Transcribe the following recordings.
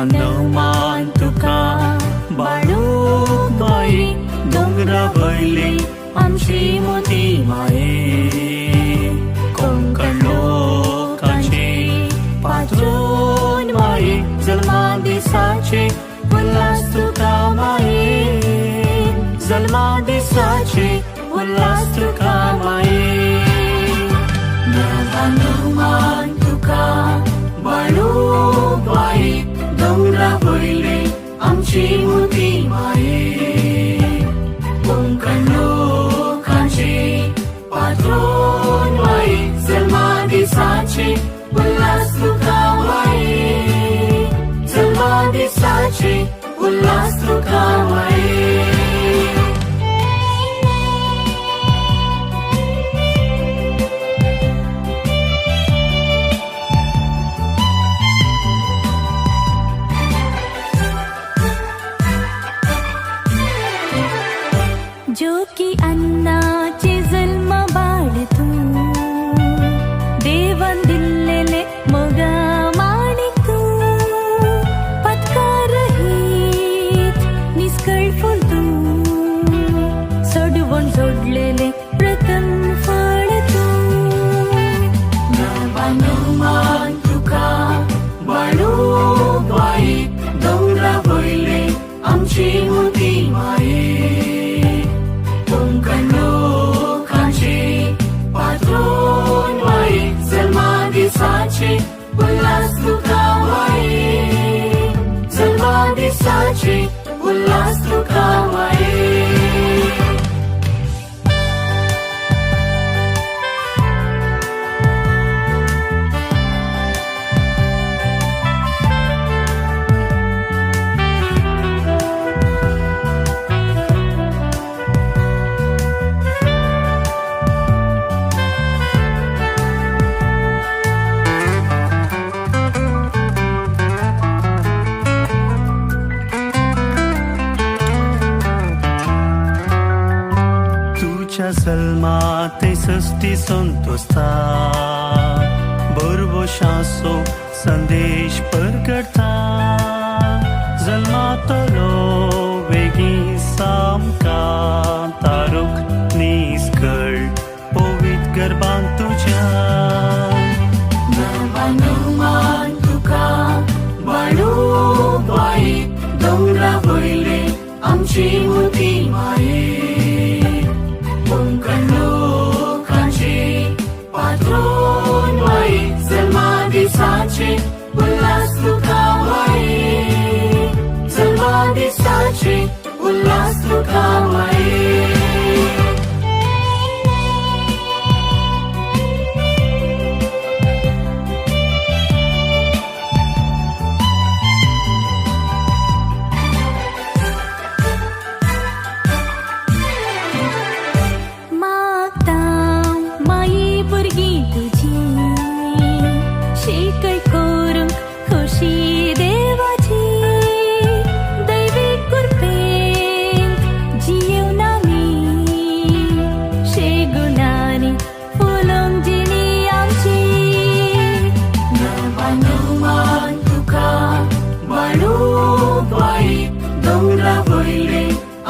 मान तुका बाळूक बाई डोंगरा वयले आमची मोठी माये कोंकण लोकांचे पात्रोन माये जल्मा दिसाचे उल्हास तुका माये जल्मा दिसाचे उल्हास तुका माये मान तुका बाळूक बाई डोंगरा वयले आमची मोठी माये कोंकण लोकांचे पात्रोन माये जल्मा दिसाचे उल्हास तुका माये जल्मा दिसाचे उल्हास तुका माये ज्योती अन्नाचे जन्म बाळ तू देवन दिलेले मगा माणिक तू पत्कार रहित निष्कळ फुल तू सोडवून सोडलेले प्रथम फळ तू मान तुका बाळूक बाई डोंगरा वयले आमची मोठी माये कोंकण लोकांचे पात्रोन माये जल्मा दिसाचे उल्हास तुका माये जल्मा दिसाचे उल्हास तुका माये सल्माते सृष्टि संतोषता बर्वो शासो संदेश प्रकटता जल्मातलो वेगी सामका तारुक निष्कळ पवित गर्भांत तुझ्या मान तुका बाळूक बाई डोंगरा वयले आमची मोठी माये कोंकण लोकांचे पात्रोन माये जल्मा दिसाचे उल्हास तुका माये जल्मा दिसाचे उल्हास तुका माये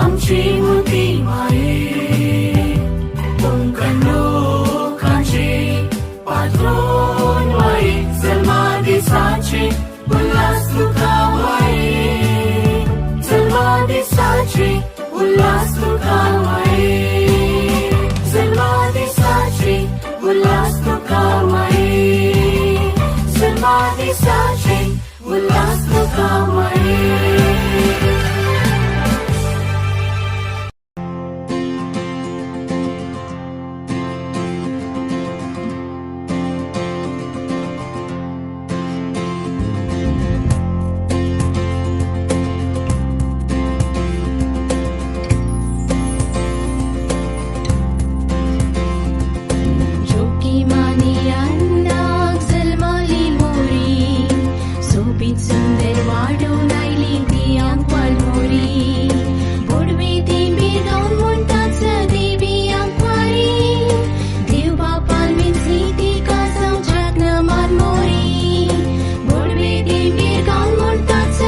आमची मोठी माये कोंकण लोकांचे पात्रोन माये जल्मा दिसाचे उल्हास तुका माये जल्मा दिसाचे उल्हास तुका माये जल्मा दिसाचे उल्हास तुका माये जल्मा दिसाचे उल्हास तुका माये सुंदर वाढून आयली ती अंकवाल मोरी बोडवे तेंबीर गावन म्हणटात देवी अंकवारी देव बापाल मिसली तिका समजाक नमान मोरी बोडवे तेंबीर गावन म्हणटात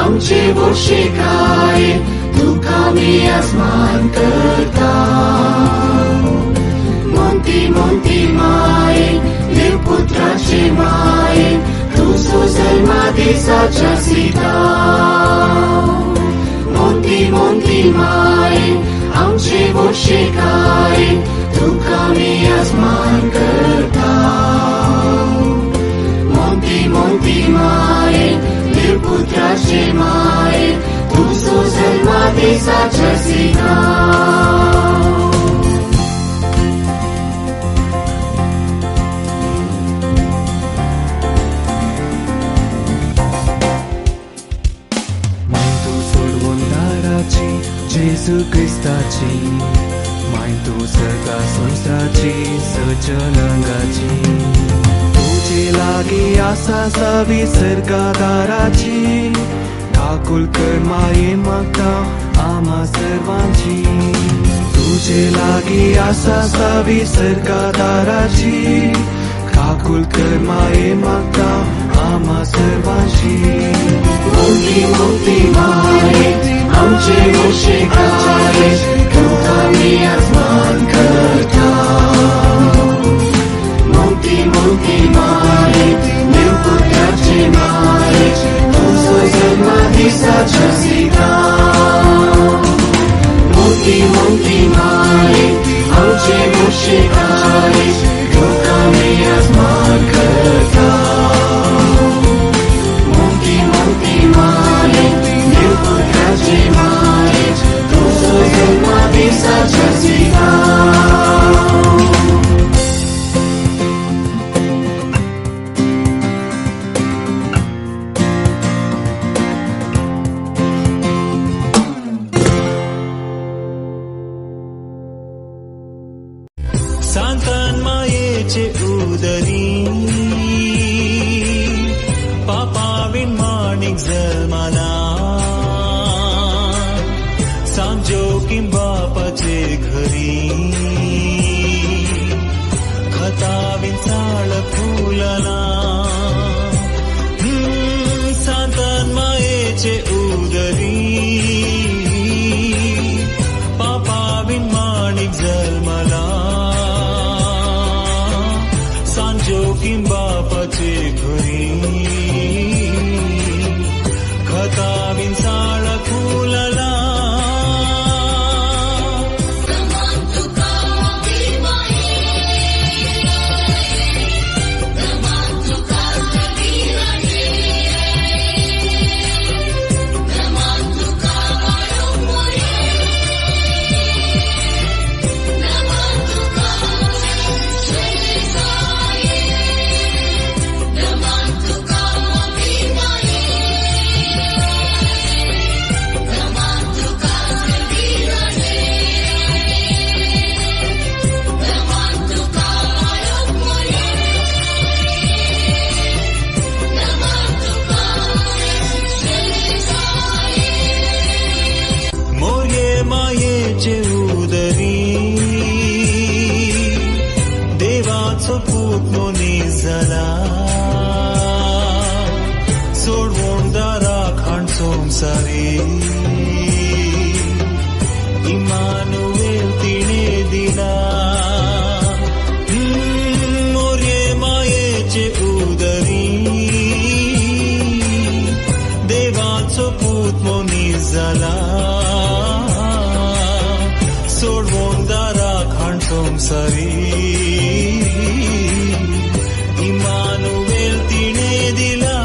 आमचे बोशे काय तुका मी आसमान करता मोंती मोंती माये देवपुत्राचे माये तुझो जल्मा दिसाच्या सिता मोंती मोंती माये आमचे बोशे काय तुका मी आसमान करता मोंती मोंती माये देवपुत्राचे माये तुझो जल्मा दिसाच्या सिता जेजू क्रिस्ताची माय तू सगळा संस्त्राची सचलंगाची तुझे लागी आसा सवी सर्गादाराची ठाकूल कर माये मागता आम्हा सर्वांची तुझे लागी आसा सवी सर्गादाराची ठाकूल कर माये मागता आम्हा सर्वांची मोंती मोंती माये आमचे बोशे काय तुका मी आसमान करता मोंती मोंती माये देवपुत्राचे माये तुझो जल्मा दिसाच्या सिता मोंती मोंती माये आमचे बोशे काय तुका मी आसमान करता मोंती मोंती माये देवपुत्राचे माये तुझो जल्मा दिसाच्या सिता सांतान मायेचे उदरी पापाविन माणिक जल्माला सांजोकीम बापाचे घरी खताविन साळ फुलला सांतान मायेचे उदरी पापाविन माणिक जल्माला सांजोकीम बापाचे घरी खताविन साळ फुलला देवाचो पूत निजला सोडवून दारा खाण संसारी इमानुएल तिणे दिला मोर्ये मायेचे उदरी देवाचो पूत निजला सोडवून दारा खाण संसारी इमानुएल तिणे दिला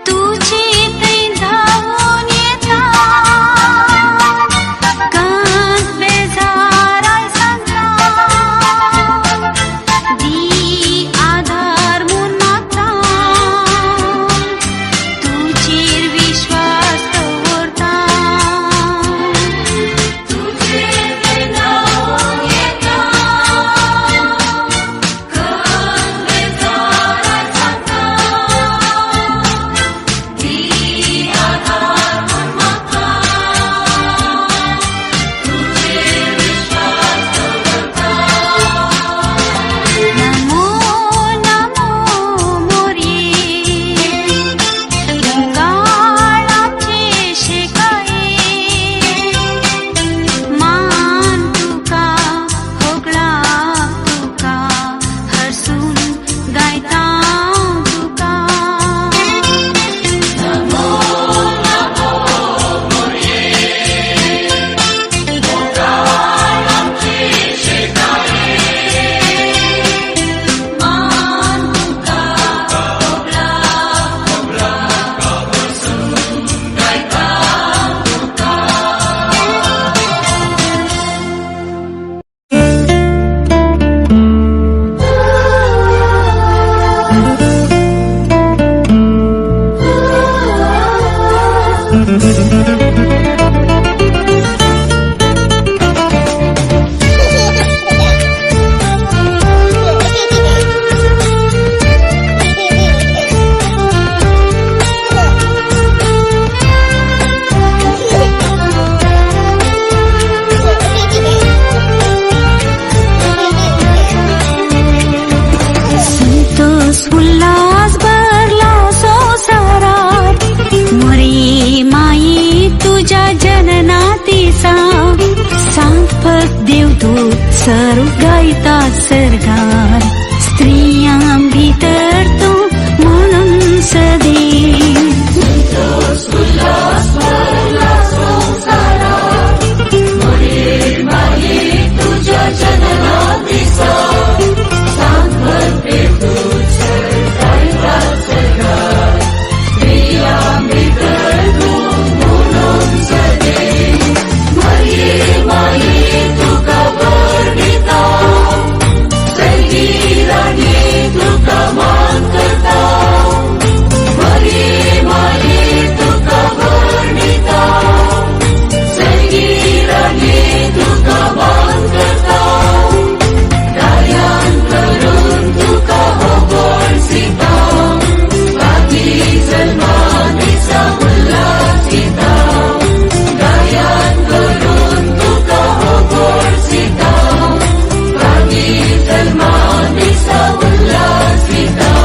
तुझी तै धावून येता कांत बेजाराय सांगता दी आधार म्हूण मागता तुजेर विश्वास दवरता तुजेर तै धावून येता कांत बेजाराय सांगता दी आधार म्हूण मागता तुजेर विश्वास दवरता नमो नमो मोरये मुखार आमचे शेकाये मान तुका होगळाक तुका हरसून गायता तुका संतोष उल्हास भरला संसारात मोरये माये तुझ्या जननातीचा सांग फक्त देवदूत सर्व गायतात सरगार स्त्रियां भितर तू म्हणून सदैव Salman, Isa, Ullah, Sita.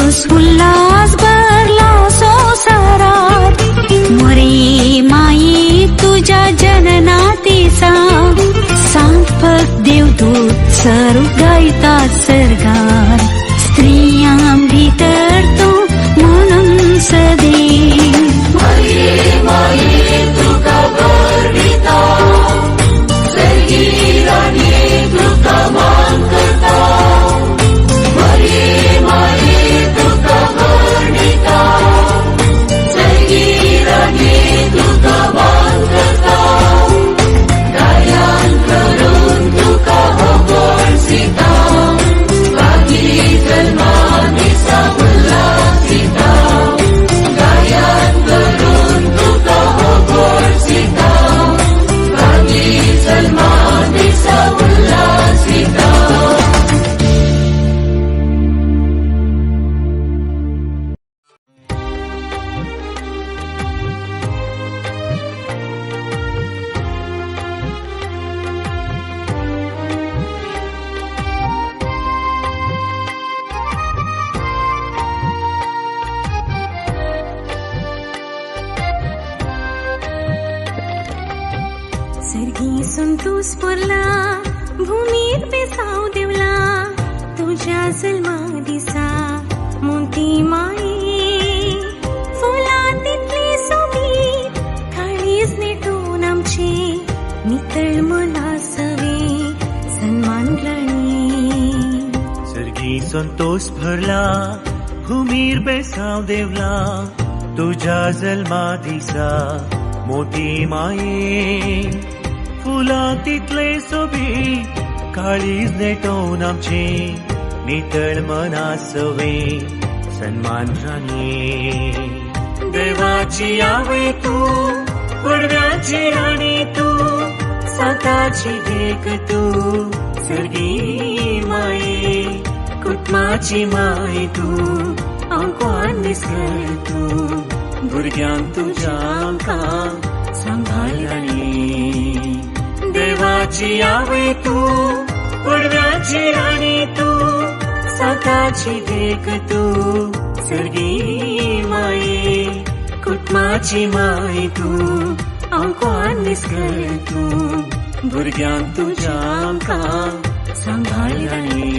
दिवस उल्हास भरला संसारात. मोरे माई तुझ्या जननातीचा सांग फक्त देवदूत सर्व गायतात सरगार. स्त्रियां भीतर तो म्हणून सदे सर्गी संतोष स्फुरला भूमीत बेसाव देवला तुझ्या जन्मा दिसा मोठी माये फुलांतली सोबी काळीज नेटून आमचे नितळ मना सवे सन्मान राणी. सर्गी संतोष भरला भूमीर बेसाव देवला तुझ्या जन्मा दिसा मोठी माये फुलां तितले सोबी काळीज नेटोवन आमचे नितळ मना सवे सन्मान राणी. देवाची आवय तू पडव्याची राणी तू साताची देख तू सर्गी माये कुटुंबाची माय तू आमकां निसकर तू भुरग्यांक तुज्या आमकां सांभाळ राणी. देवाची आवय तू पडव्याची राणी तू साताची देख तू सर्गी माये कुटुंबाची माय तू आमकां निसकर तू भुरग्यांक तुज्या आमकां सांभाळ राणी.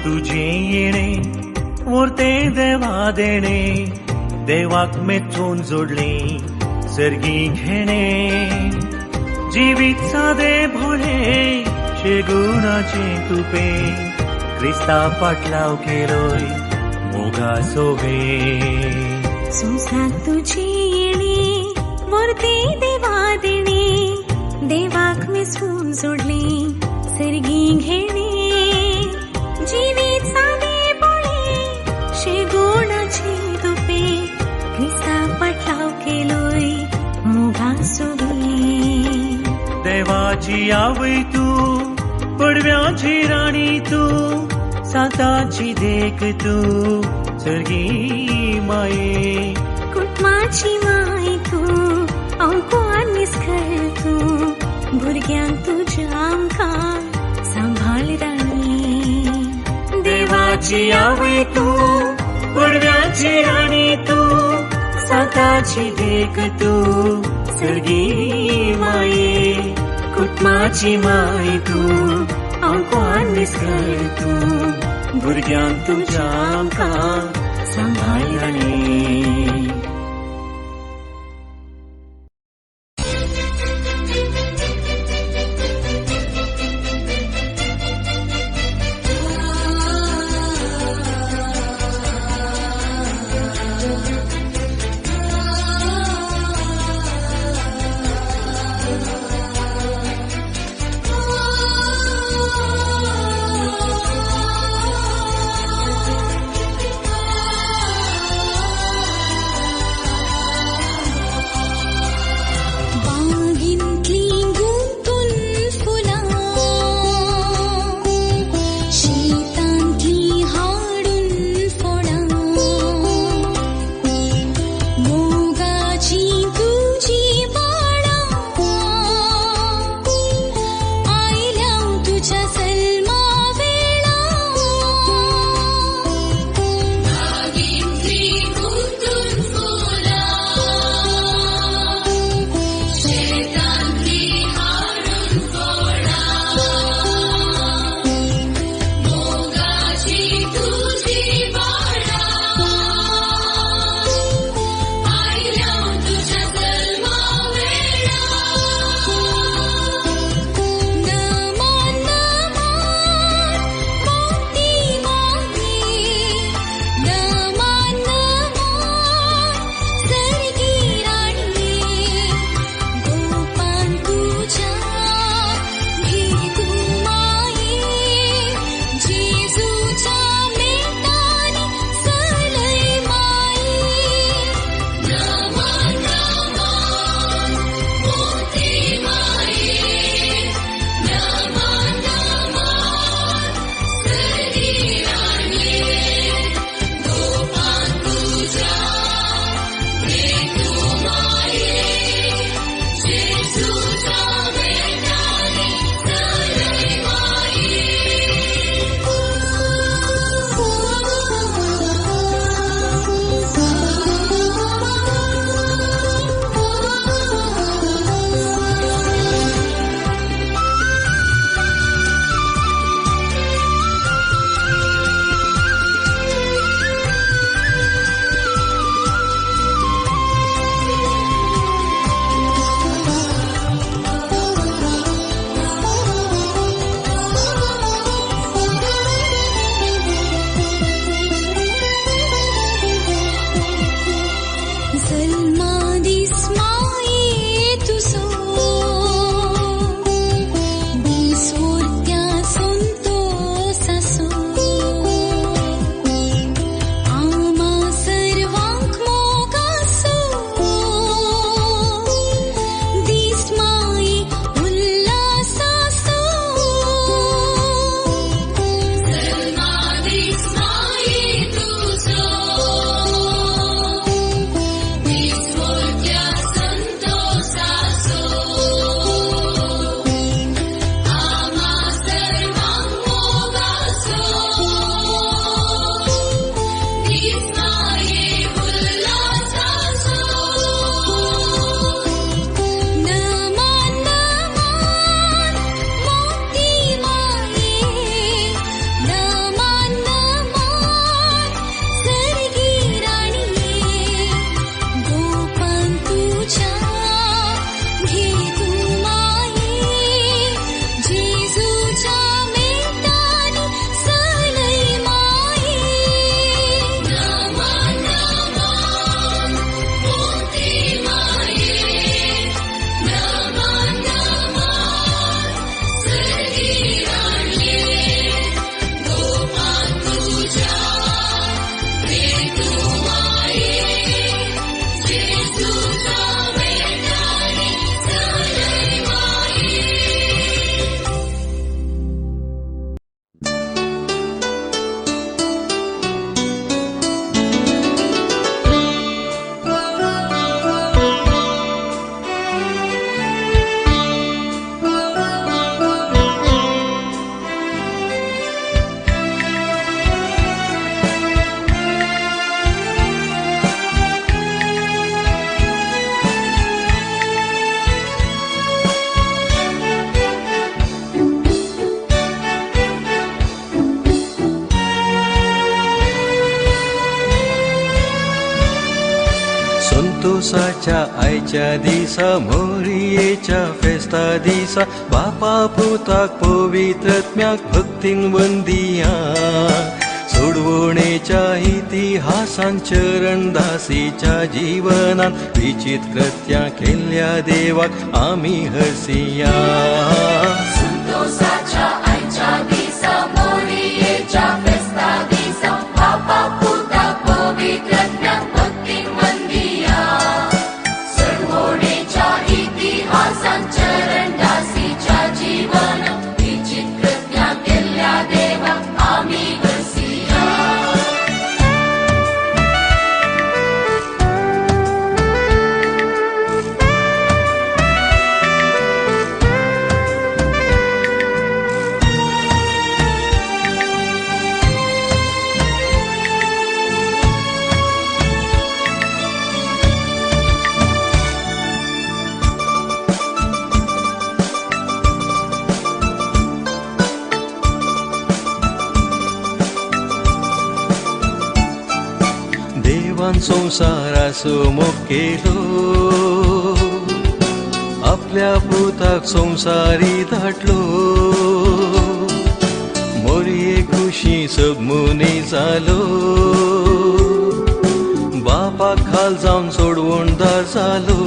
तुझे येणे वर्ते देवा देणे देवाक मेचून जोडले सर्गी घेणे. जिवीत सादे भोळे शेगुणाचे तुपे क्रिस्ता पाटलाव केलोय मोगा सोबे. संसार तुझे येणे वर्ते देवा देणे देवाक मेचून जोडले सर्गी घेणे. जीवित सादे बोळे शेगुणाचे तुपे क्रिस्ता पाटलाव केलोय मोगा सोबे. देवाची आवय तू पडव्याची राणी तू साताची देख तू सर्गी माये कुटुंबाची माय तू आमकां निसकर तू भुरग्यांक तुज्या आमकां सांभाळ राणी. देवाची आवय तू पडव्याची राणी तू साताची देख तू सर्गी माये कुटुंबाची माय तू आमकां निसकर तू भुरग्यांक तुज्या आमकां सांभाळ राणी. संतोषाच्या आयच्या दिसा मोरयेच्या फेस्ता दिसा बापा पुताक पवित्रत्म्याक भक्तीन वंदिया सोडवणेच्या इतिहासान चरण दासीच्या जीवनान विचित कृत्यां केल्ल्या देवाक आमी हरसिया संतोषाच्या आयच्या दिसा मोरयेच्या फेस्ता दिसा बापा पुताक पवित्रत्म्याक भक्तीन वंदिया सोडवणेच्या इतिहासान चरण दासीच्या जीवनान विचित कृत्यां केल्ल्या देवाक आमी हरसिया देवान संसाराचो मोग केलो आपल्या पुताक संसारी धाडलो मोरये खुशी सगमुनी जालो बापाक खाल जावन सोडवणदार जालो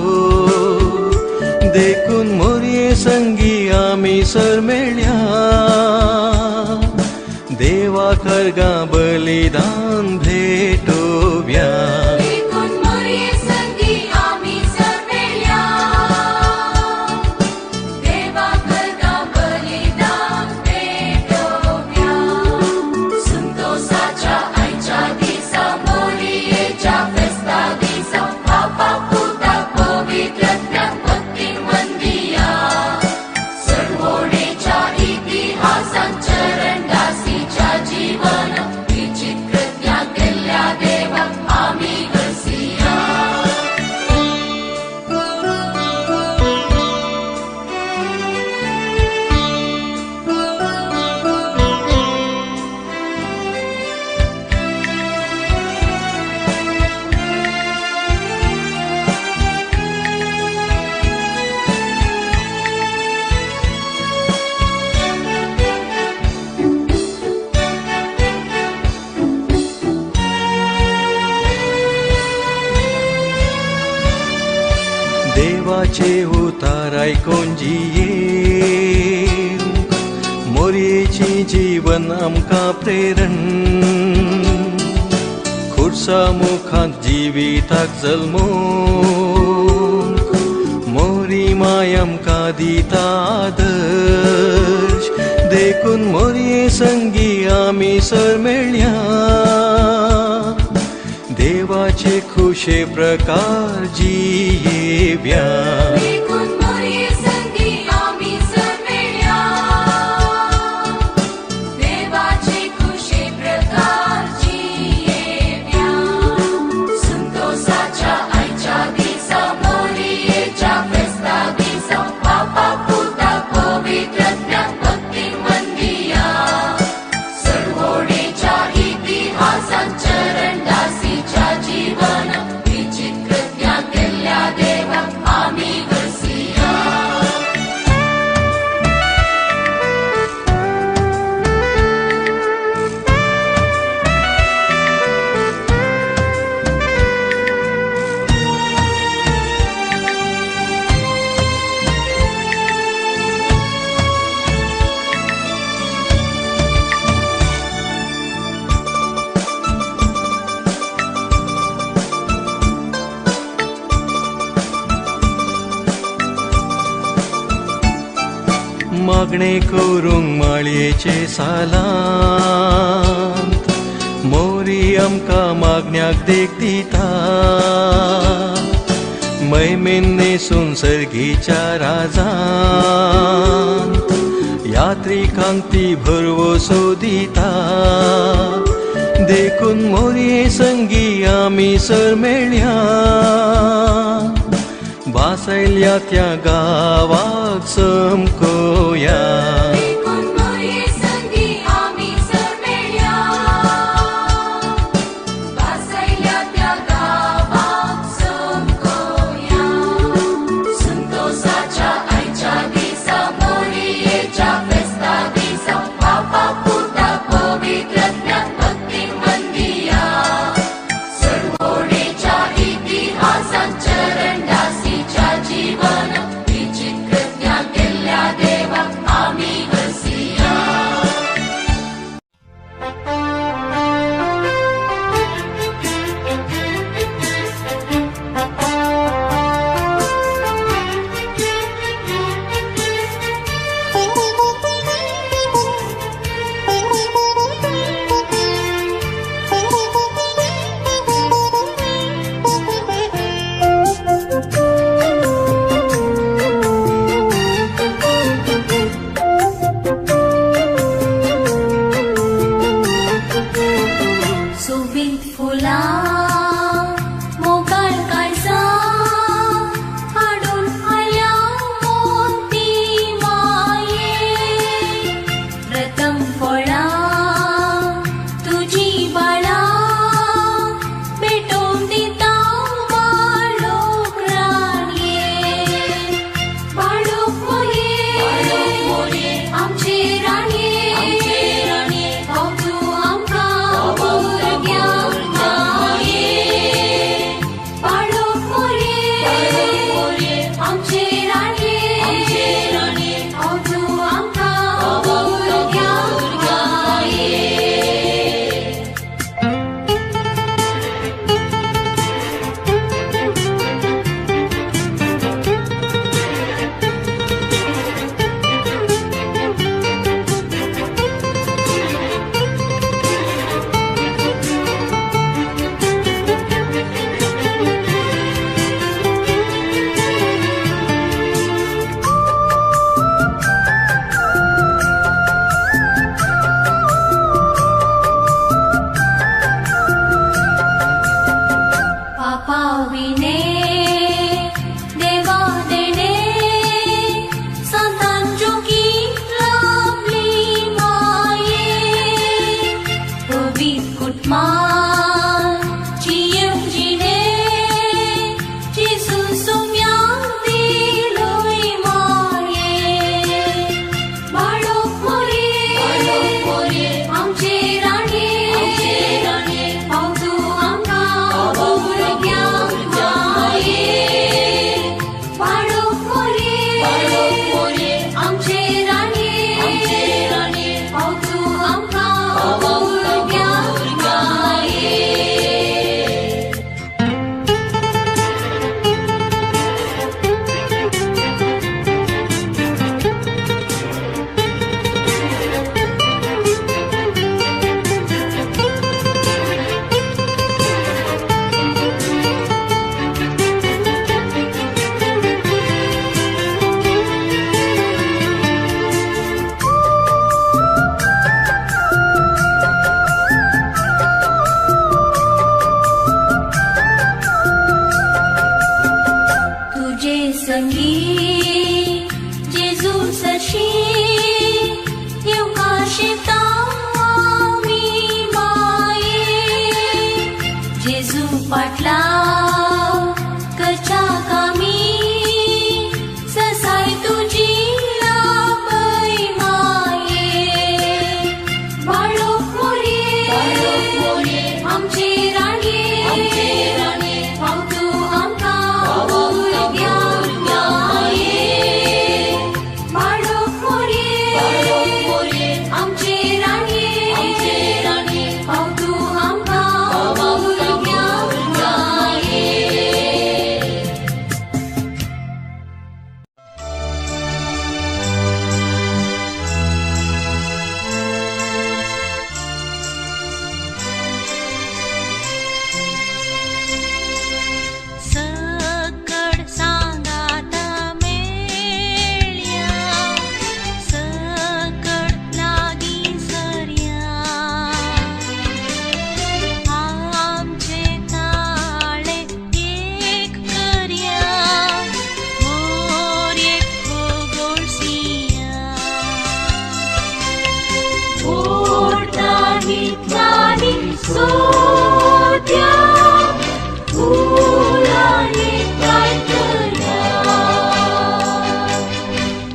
देखून मोरये संगी आमी सर मेळ्या देवा कर्गा बलिदान भेटोव्या देखून मोरये संगी आमी सर मेळ्या देवा कर्गा बलिदान भेटोव्या संतोषाच्या आयच्या दिसा मोरयेच्या फेस्ता दिसा बापा पुताक पवित्रत्म्याक भक्तीन वंदिया सोडवणेच्या इतिहासान चरण दासीच्या जीवन विचित कृत्यां केल्ल्या देवाक आमी हरसिया देवाचे उतार आयकोन जिये मोरयेची जीवन आमकां प्रेरण खुर्सा मुखांत जिविताक जल्मो मोरी माय आमकां दिता आदर्श देखून मोरये संगी आमी सर मेळ्या देवाचे खुशे प्रकार जियेव्या देखून मोरये संगी आमी सर मेळ्या देवाचे खुशे प्रकार जियेव्या संतोषाच्या आयच्या दिसा मोरयेच्या फेस्ता दिसा बापा पुताक पवित्रत्म्याक भक्तीन वंदिया सोडवणेच्या इतिहासान चरण दासीच्या जीवन विचित कृत्यां केल्ल्या देवाक आमी हरसिया मागणे करूंक माळयेचे सालांत मोरी आमकां मागण्याक देख दिता मैमेन नेसून सर्गीच्या राजांत यात्रिकांक ती भरवो सोदिता देखून मोरये संगी आमी सर मेळ्या बासयल्या त्या गावाक समकोया देखून मोरये संगी आमी सर मेळ्या बासयल्या त्या गावाक समकोया हितानी सोद्या फुलांनी काय करया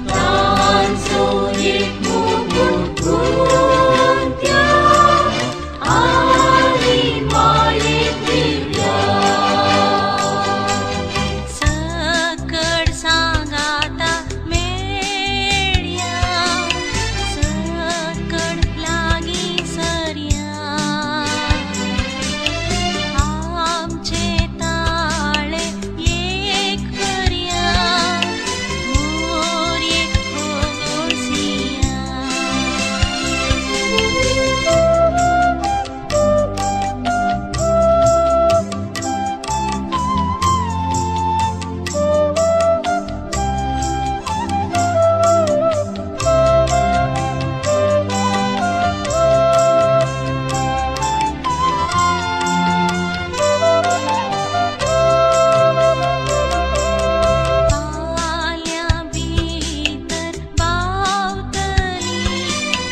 तांचो एक मुकुट कोणत्या आनी मायेक दिल्या सकड सांगाता मेळ्या सकड लागी सरया आमचे ताळे एक करया मोर एक गोळसिया आल्या भीतर बावतली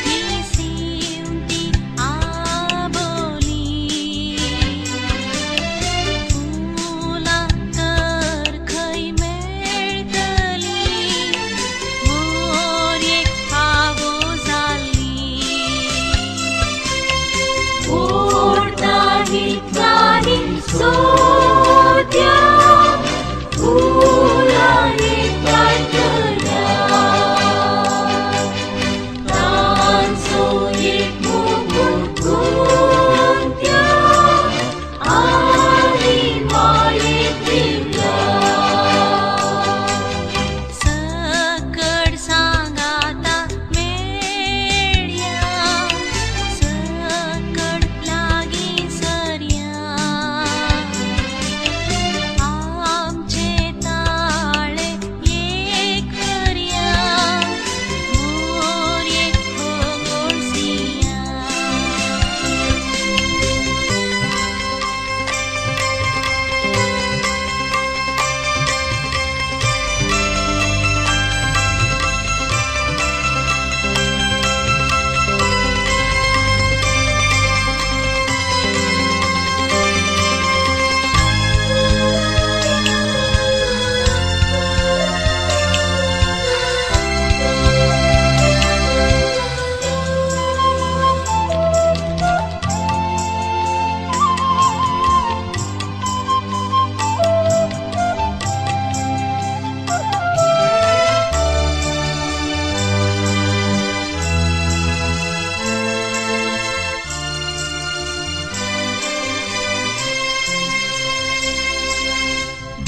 ही सिवती आबोली फुलां तर खंय मेळटली मोर एक फावो जाल्ली ओढता हितानी सोद्या फुलांनी काय करया तांचो एक मुकुट कोणत्या आनी मायेक दिल्या सकड सांगाता मेळ्या सकड लागी सरया आमचे ताळे एक करया मोर एक गोळसिया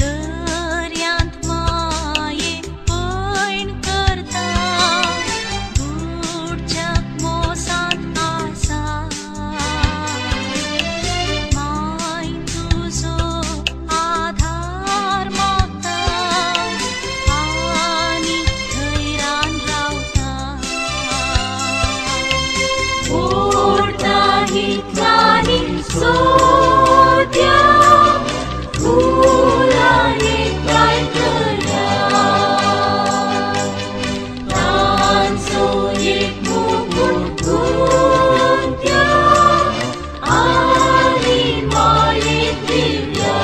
दर्यांत माये पैण करता दूरच्याक मोसांत आसा माय तुजो आधार मागता आनी धैर्यान रावता ओढता हितानी सोद्या फुलांनी काय करया तांचो एक मुकुट कोणत्या आनी मायेक दिल्या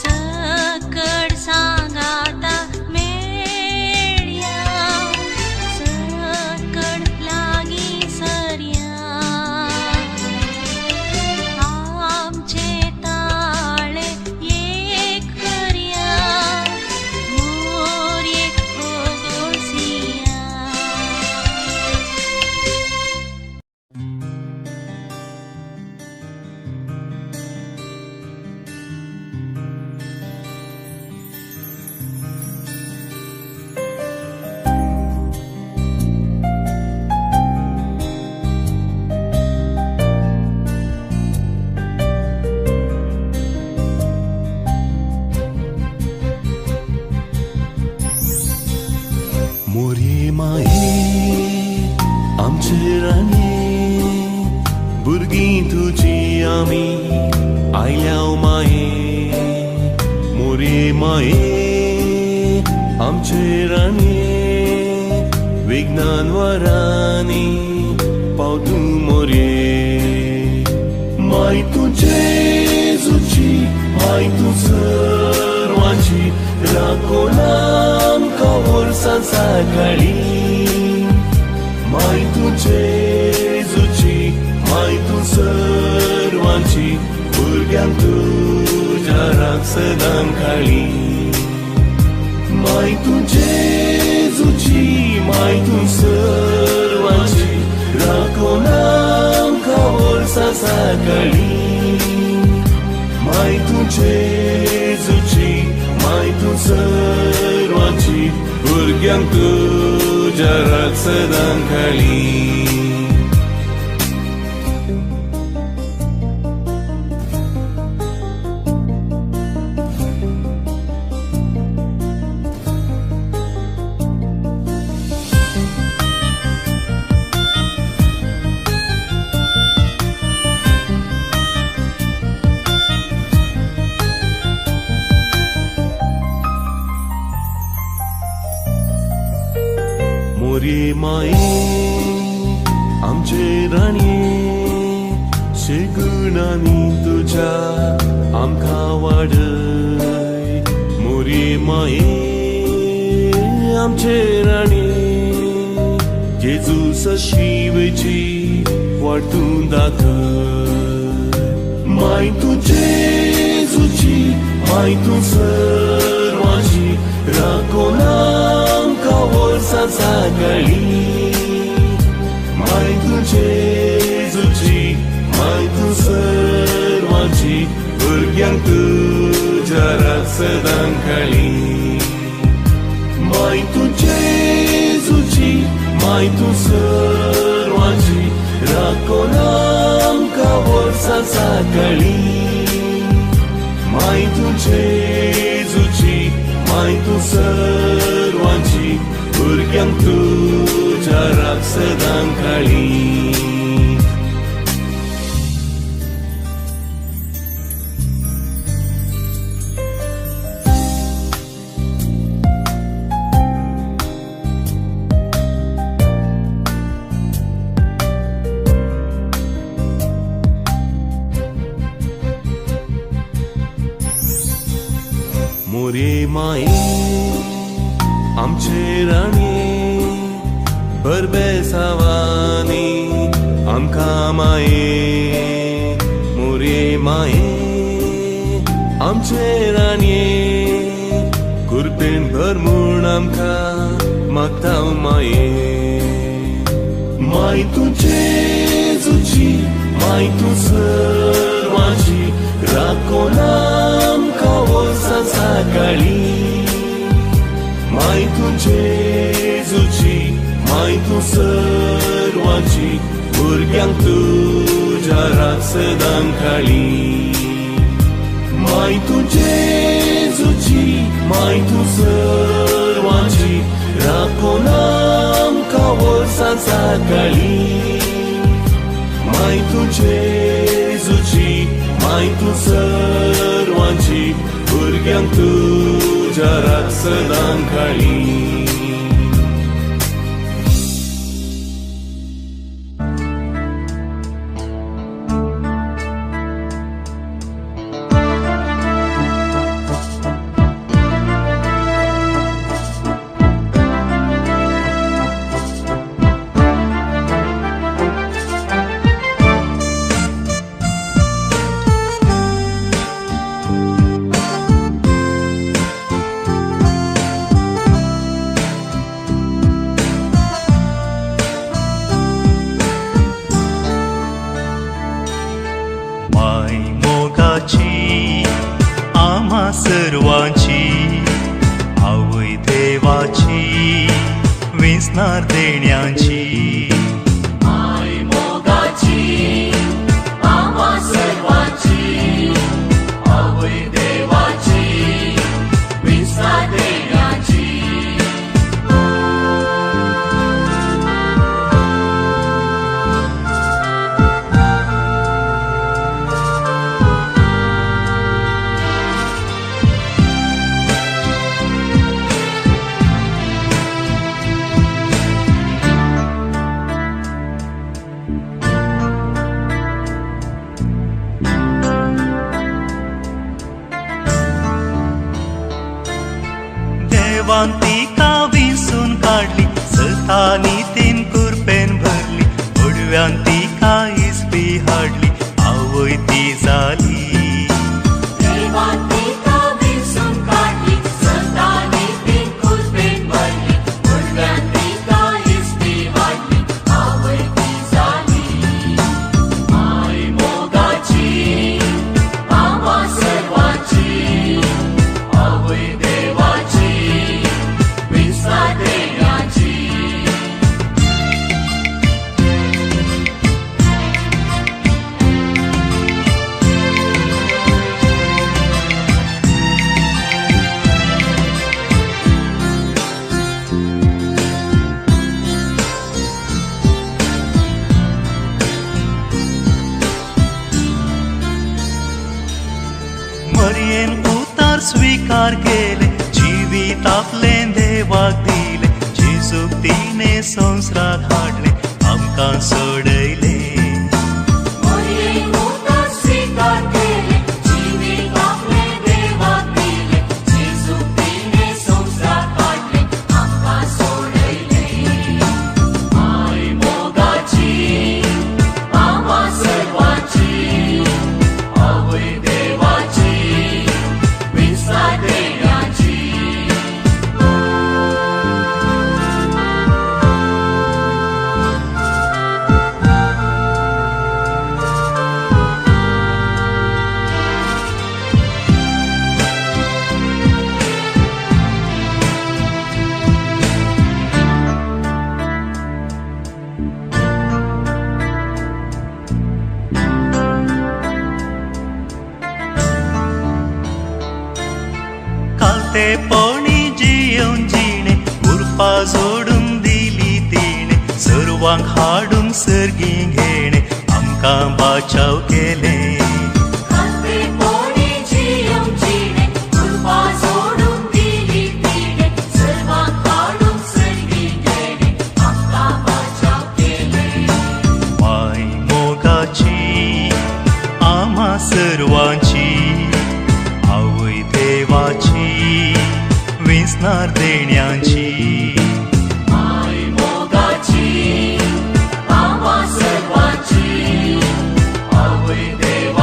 सकड सांगाता मेळ्या सकड लागी सरया आमचे ताळे एक करया मोर एक गोळसिया मोरे माये आमचे राने भुरगीं तुजी आमी आयल्या माये मोरे माये आमचे राने विज्ञान वरांनी tu morie. Mai tu Jezuci, mai tu sărmanci, raconam ca orsan sacali. Mai tu Jezuci, mai tu sărmanci, urgeam tu jarak sedang kali. Mai tu Jezuci, mai tu sărmanci, raconam ca orsan sacali. Mai tu Jezuci, mai tu sărmanci, urgeam tu jarak sedang kali. More माये आमचे राणये शेगुणांनी तुझ्या आमकां वाडय. मोरे माये आमचे राणये Jesus शिवेची वाटून दाखय. माय तू जेजूची, माय तू सर्वांची राखोनाम का वर्सां सकाळी. माय तू जेजूची, माय तू सर्वांची भुरग्यांक तुज्या रात सदां खाली. माय तू जेजूची, माय तू सर्वांची राखोनाम का वर्सां सकाळी. माय तू जेजूची, माय तू सर्वांची भुरग्यांक तुज्या रात सदां खाली. मोरे माये आमचे राणये बरबेसावानी आमकां माये. मोरे माये आमचे राणये कुरपेन भरमूण आमकां मागतां माये. माय तू जेजूची, माय तू सर्वांची राखोनाम का वर्सां सकाळी. माय तू जेजूची, माय तू सर्वांची भुरग्यांक तुज्या रात सदां खाली. माय तू जेजूची, माय तू सर्वांची राखोनाम का वर्सां सकाळी. माय तू जेजूची, माय तू सर्वांची भुरग्यांक तुज्या रात सदां खाली. आम्हा सर्वांची आवय देवाची वेसणार देण्याची. माय मोगाची आम्हा सर्वांची आवय देवाची विसरा देण्याची. सर्वान ती काहीच बिहाडली आवय ती जाली देवांती का विसरून काढली संतांनी बिनकुल प्रेम भरली उडव्यांती काहीच ती वाढली आवय ती झाली माय मोगाची आम्हा सर्वांची आवय देवाची विस्तार देण्याची मरियेन उतार स्वीकार केले जीवित आपले देवाक दिले जेजूक तिने संसारात हाडले आमकां सोडयले मोरये उतार स्वीकार केले जीवित आपले देवाक दिले जेजूक तिने संसारात हाडले आमकां सोडयले माय मोगाची आम्हा सर्वांची आवय देवाची विस्तार देण्याची कालतेपणी जियोन जिणे उरपा जोडून दिली तिणे सर्वांक हाडून सर्गी घेणे आमकां बाचाव केले कालतेपणी जियोन जिणे कृपा जोडून दिली तिणे सर्वांक हाडून सर्गी घेणे आमकां बाचाव केले माय मोगाची आम्हा सर्वांची आवय देवाची विस्तार देण्याची माय मोगाची आम्हा सर्वांची आवय देवाची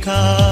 कथा